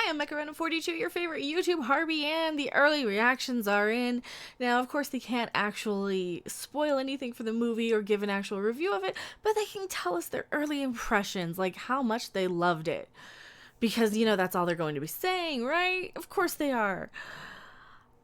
am Mecha42, your favorite YouTube Harvey, and the early reactions are in. Now, of course, they can't actually spoil anything for the movie or give an actual review of it, but they can tell us their early impressions, like how much they loved it. Because, that's all they're going to be saying, right? Of course they are.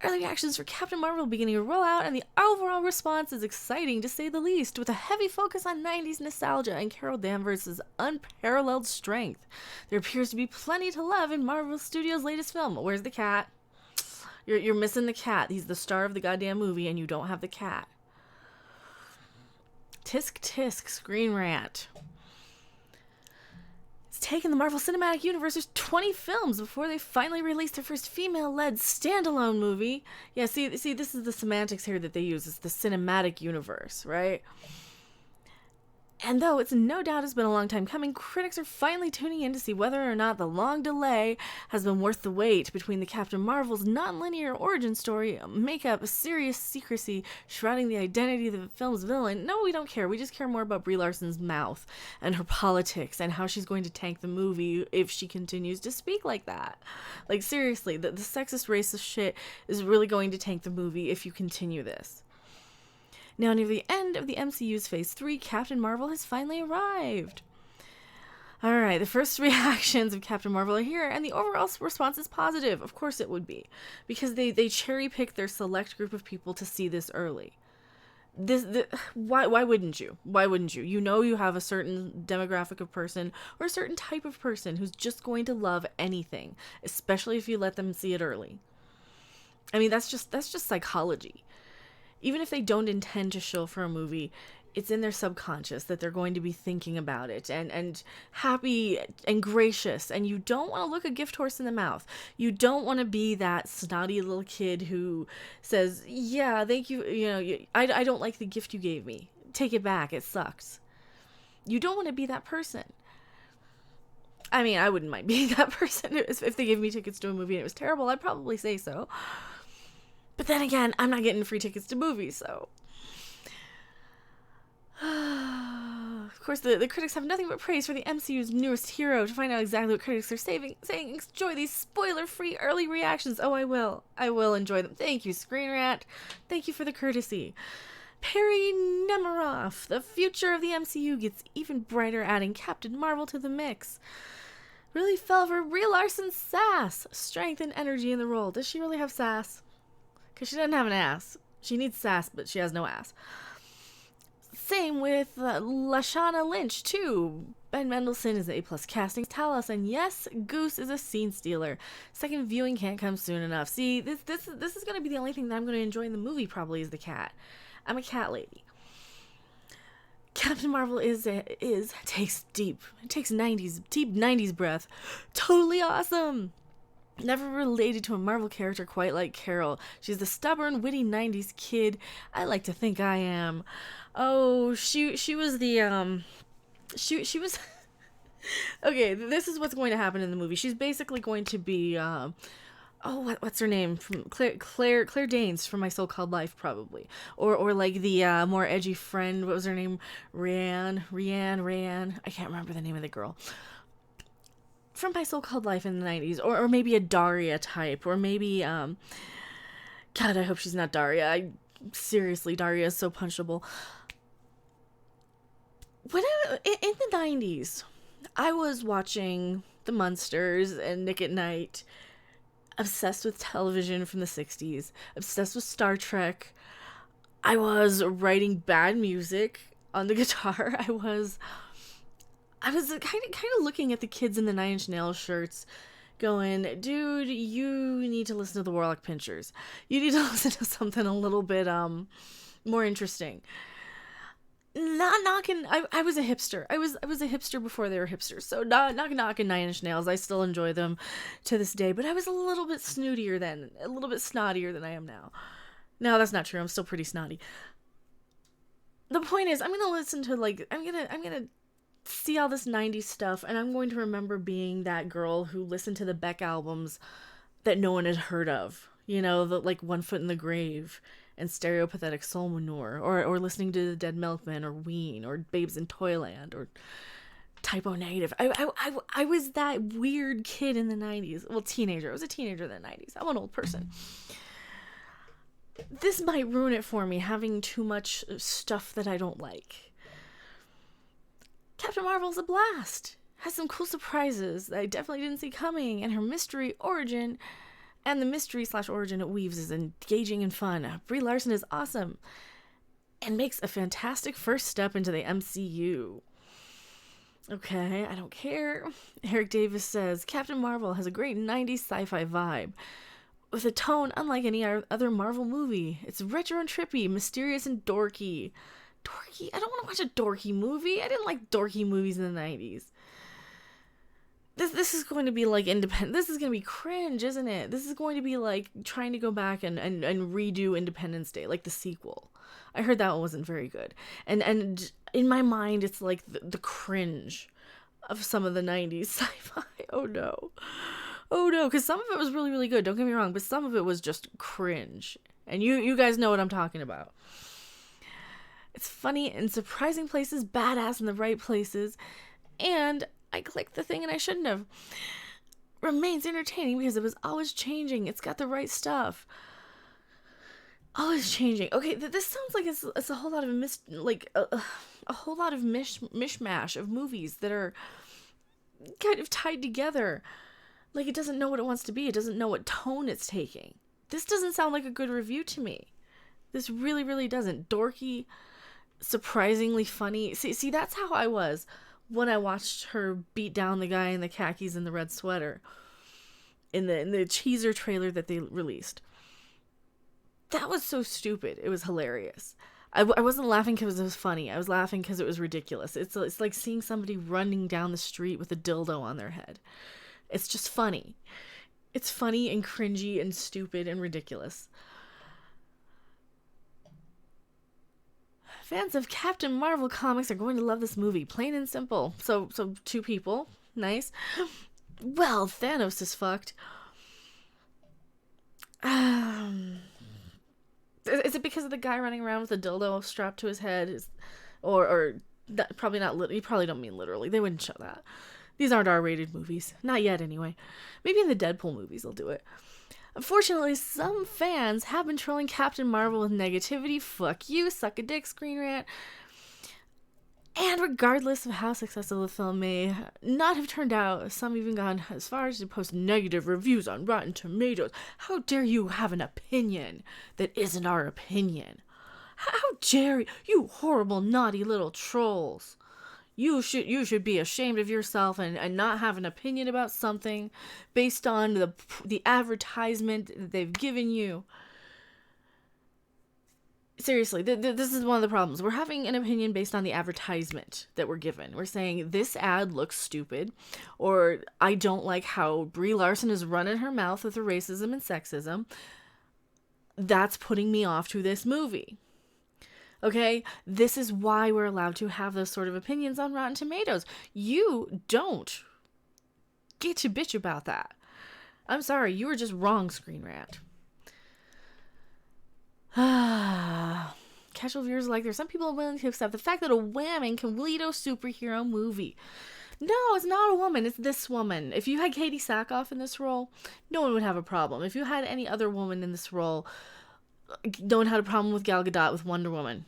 Early reactions for Captain Marvel beginning to roll out, and the overall response is exciting to say the least, with a heavy focus on 90s nostalgia and Carol Danvers' unparalleled strength. There appears to be plenty to love in Marvel Studios' latest film. Where's the cat? You're missing the cat. He's the star of the goddamn movie, and you don't have the cat. Tisk tisk, screen rant. It's taken the Marvel Cinematic Universe's 20 films before they finally released their first female-led standalone movie. Yeah, see, this is the semantics here that they use. It's the cinematic universe, right? And though it's no doubt has been a long time coming, critics are finally tuning in to see whether or not the long delay has been worth the wait between the Captain Marvel's non-linear origin story, makeup, serious secrecy shrouding the identity of the film's villain. No, we don't care. We just care more about Brie Larson's mouth and her politics and how she's going to tank the movie if she continues to speak like that. Like, seriously, the sexist, racist shit is really going to tank the movie if you continue this. Now, near the end of the MCU's Phase 3, Captain Marvel has finally arrived. Alright, the first reactions of Captain Marvel are here, and the overall response is positive. Of course it would be. Because they cherry-picked their select group of people to see this early. Why wouldn't you? Why wouldn't you? You know you have a certain demographic of person, or a certain type of person who's just going to love anything. Especially if you let them see it early. I mean, that's just psychology. Even if they don't intend to show for a movie, it's in their subconscious that they're going to be thinking about it and happy and gracious. And you don't want to look a gift horse in the mouth. You don't want to be that snotty little kid who says, yeah, thank you. I don't like the gift you gave me. Take it back. It sucks. You don't want to be that person. I mean, I wouldn't mind being that person. If they gave me tickets to a movie and it was terrible, I'd probably say so. But then again, I'm not getting free tickets to movies, so... Of course, the critics have nothing but praise for the MCU's newest hero. To find out exactly what critics are saying, enjoy these spoiler-free early reactions. Oh, I will. I will enjoy them. Thank you, Screen Rant. Thank you for the courtesy. Perry Nemiroff. The future of the MCU gets even brighter, adding Captain Marvel to the mix. Really fell for Brie Larson's sass, strength, and energy in the role. Does she really have sass? Because she doesn't have an ass. She needs sass, but she has no ass. Same with Lashana Lynch, too. Ben Mendelsohn is A+ casting Talos, and yes, Goose is a scene stealer. Second viewing can't come soon enough. See, this is going to be the only thing that I'm going to enjoy in the movie, probably, is the cat. I'm a cat lady. Captain Marvel takes deep 90s breath. Totally awesome. Never related to a Marvel character quite like Carol. She's the stubborn, witty 90s kid. I like to think I am. Oh, she was the, she was... Okay, this is what's going to happen in the movie. She's basically going to be, what's her name? From Claire Danes from My So-Called Life, probably. Or like the, more edgy friend, what was her name? Rhiannon. I can't remember the name of the girl. From My So-Called Life in the 90s, or maybe a Daria type, or maybe, God, I hope she's not Daria. Seriously, Daria is so punchable. In the 90s, I was watching The Munsters and Nick at Night, obsessed with television from the 60s, obsessed with Star Trek. I was writing bad music on the guitar. I was kind of looking at the kids in the Nine Inch Nails shirts going, dude, you need to listen to the Warlock Pinchers. You need to listen to something a little bit more interesting. Not knocking, I was a hipster. I was a hipster before they were hipsters. So not knocking Nine Inch Nails. I still enjoy them to this day, but I was a little bit snootier then, a little bit snottier than I am now. No, that's not true. I'm still pretty snotty. The point is, I'm going to listen to I'm going to see all this 90s stuff, and I'm going to remember being that girl who listened to the Beck albums that no one had heard of. The One Foot in the Grave and Stereopathetic Soul Manure, or listening to The Dead Milkmen, or Ween, or Babes in Toyland, or typo negative. I was that weird kid in the 90s. Well, teenager. I was a teenager in the 90s. I'm an old person. This might ruin it for me, having too much stuff that I don't like. Captain Marvel's a blast. Has some cool surprises that I definitely didn't see coming, and her mystery origin, and the mystery/origin it weaves is engaging and fun. Brie Larson is awesome, and makes a fantastic first step into the MCU. Okay, I don't care. Eric Davis says, Captain Marvel has a great 90s sci-fi vibe, with a tone unlike any other Marvel movie. It's retro and trippy, mysterious and dorky. Dorky? I don't want to watch a dorky movie. I didn't like dorky movies in the 90s. This is going to be like independent. This is going to be cringe, isn't it? This is going to be like trying to go back and redo Independence Day, like the sequel. I heard that one wasn't very good. And in my mind, it's like the cringe of some of the 90s sci-fi. Oh no. Because some of it was really, really good. Don't get me wrong. But some of it was just cringe. And you guys know what I'm talking about. It's funny in surprising places, badass in the right places. And I clicked the thing and I shouldn't have. Remains entertaining because it was always changing. It's got the right stuff. Always changing. Okay, this sounds like it's a whole lot of a whole lot of mishmash of movies that are kind of tied together. Like it doesn't know what it wants to be. It doesn't know what tone it's taking. This doesn't sound like a good review to me. This really, really doesn't. Dorky, surprisingly funny. See, that's how I was when I watched her beat down the guy in the khakis and the red sweater in the teaser trailer that they released. That was so stupid. It was hilarious. I wasn't laughing because it was funny. I was laughing because it was ridiculous. It's like seeing somebody running down the street with a dildo on their head. It's just funny. It's funny and cringy and stupid and ridiculous. Fans of Captain Marvel comics are going to love this movie, plain and simple. So 2 people, nice. Well, Thanos is fucked. Is it because of the guy running around with a dildo strapped to his head? Or that, probably not. You probably don't mean literally. They wouldn't show that. These aren't R-rated movies, not yet anyway. Maybe in the Deadpool movies they'll do it. Unfortunately, some fans have been trolling Captain Marvel with negativity. Fuck you, suck a dick, Screen Rant. And regardless of how successful the film may not have turned out, some even gone as far as to post negative reviews on Rotten Tomatoes. How dare you have an opinion that isn't our opinion? How dare you horrible, naughty little trolls? You should be ashamed of yourself and not have an opinion about something based on the advertisement that they've given you. Seriously, this is one of the problems. We're having an opinion based on the advertisement that we're given. We're saying, this ad looks stupid, or I don't like how Brie Larson is running her mouth with her racism and sexism. That's putting me off to this movie. Okay? This is why we're allowed to have those sort of opinions on Rotten Tomatoes. You don't get to bitch about that. I'm sorry, you were just wrong, Screen Rant. Casual viewers are like, there's some people willing to accept the fact that a woman can lead a superhero movie. No, it's not a woman. It's this woman. If you had Katie Sackhoff in this role, no one would have a problem. If you had any other woman in this role, no one had a problem with Gal Gadot with Wonder Woman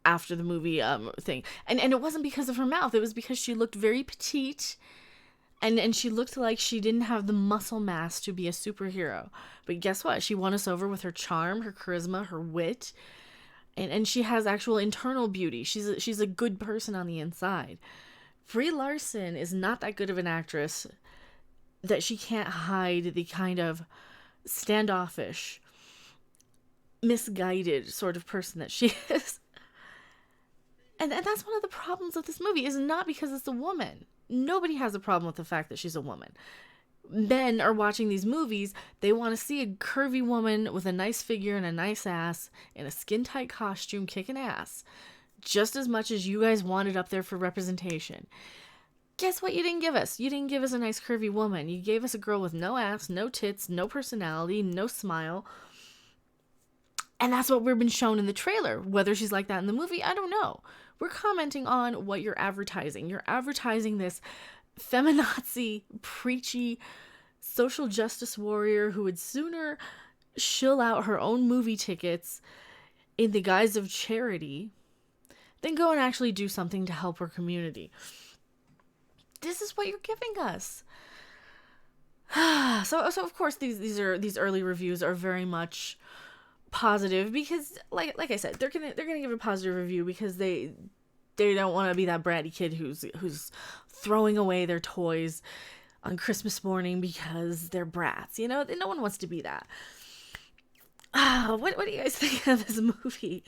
after the movie thing. And it wasn't because of her mouth. It was because she looked very petite. And she looked like she didn't have the muscle mass to be a superhero. But guess what? She won us over with her charm, her charisma, her wit. And she has actual internal beauty. She's a good person on the inside. Brie Larson is not that good of an actress that she can't hide the kind of standoffish, misguided sort of person that she is. And that's one of the problems with this movie, is not because it's a woman. Nobody has a problem with the fact that she's a woman. Men are watching these movies, they want to see a curvy woman with a nice figure and a nice ass in a skin-tight costume kicking ass. Just as much as you guys wanted up there for representation. Guess what you didn't give us? You didn't give us a nice curvy woman. You gave us a girl with no ass, no tits, no personality, no smile. And that's what we've been shown in the trailer. Whether she's like that in the movie, I don't know. We're commenting on what you're advertising. You're advertising this feminazi, preachy, social justice warrior who would sooner shill out her own movie tickets in the guise of charity than go and actually do something to help her community. This is what you're giving us. So of course these early reviews are very much positive because like I said, they're gonna give a positive review because they don't want to be that bratty kid who's throwing away their toys on Christmas morning because they're brats. You know, no one wants to be that. What do you guys think of this movie?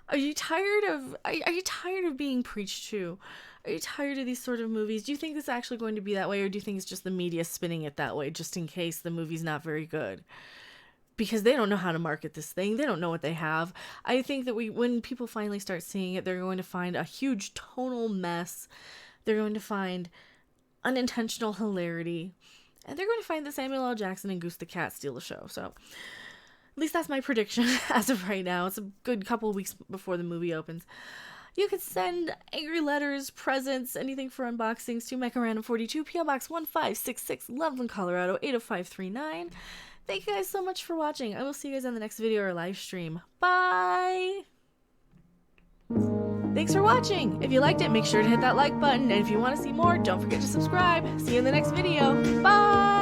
Are you tired of being preached to? Are you tired of these sort of movies? Do you think it's actually going to be that way, or do you think it's just the media spinning it that way just in case the movie's not very good? Because they don't know how to market this thing. They don't know what they have. I think that when people finally start seeing it, they're going to find a huge tonal mess. They're going to find unintentional hilarity. And they're going to find that Samuel L. Jackson and Goose the Cat steal the show. So, at least that's my prediction as of right now. It's a good couple of weeks before the movie opens. You can send angry letters, presents, anything for unboxings to MechaRandom42, PO Box 1566, Loveland, Colorado 80539. Thank you guys so much for watching. I will see you guys on the next video or live stream. Bye! Thanks for watching. If you liked it, make sure to hit that like button. And if you want to see more, don't forget to subscribe. See you in the next video. Bye!